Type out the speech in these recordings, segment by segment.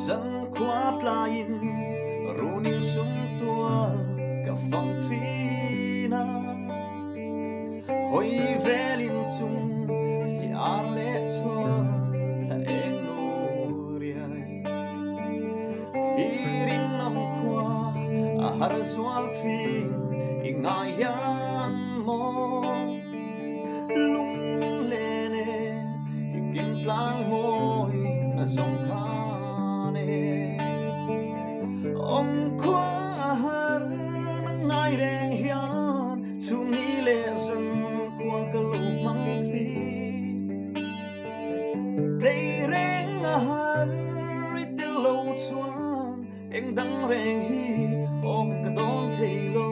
dân khoát lain runin sum tua cả phong thủy na hoi velin chung si arle chor tha eng no riai thirin nam khua a har zual trin ingayan mo lung lene ikin tlang moi na zong khane Awmkhua har ngai reng hian chu ni le zan kwa ka lo mang tri tei reng har ite lo chuan eng dang reng hi om ka don thei lo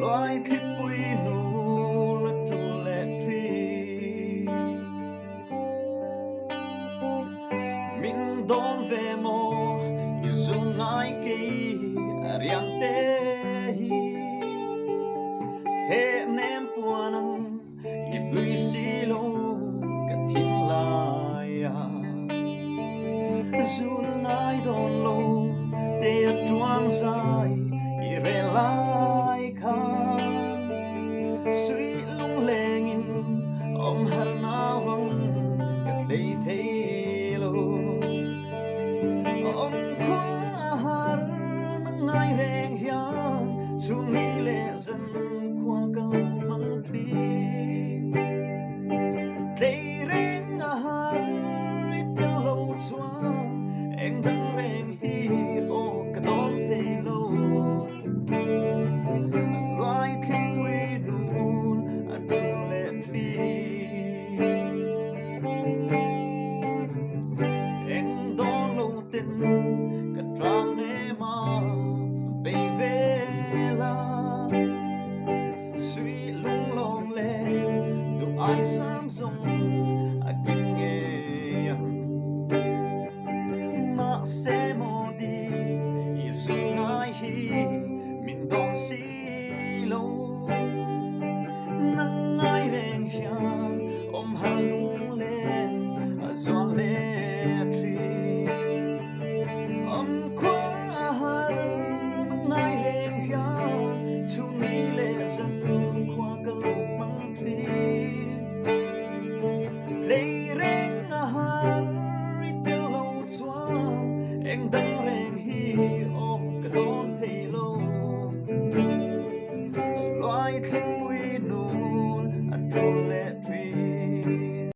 loi thip pui no la tu le tri min don ve mo izung ai ki riang te hi the nem puanam i lui si lo ka thin la ya zun ai don lo te tuang sai i re lai kha sui lung lengin om har na vang ka tei thei lo Awmkhua har ngai reng hian chu mi le zan kwa ka lo mang tri tei reng har ite lo chuan eng dang reng hi o ka don thei lo loi thip pui nun a tu le tri eng don lo tin ka trang ne ma be ve la sui lung long le du ai sam song a kin nge yang ma se mo di i zung ai hi min don si lo nang ai reng hian om ha lung len a zual le tri Awmkhua har ngai reng hian chu ni le zan kwa ka lo mang tri lei reng har ite lo chuan eng dang reng hi o ka don thei lo loi thip pui nu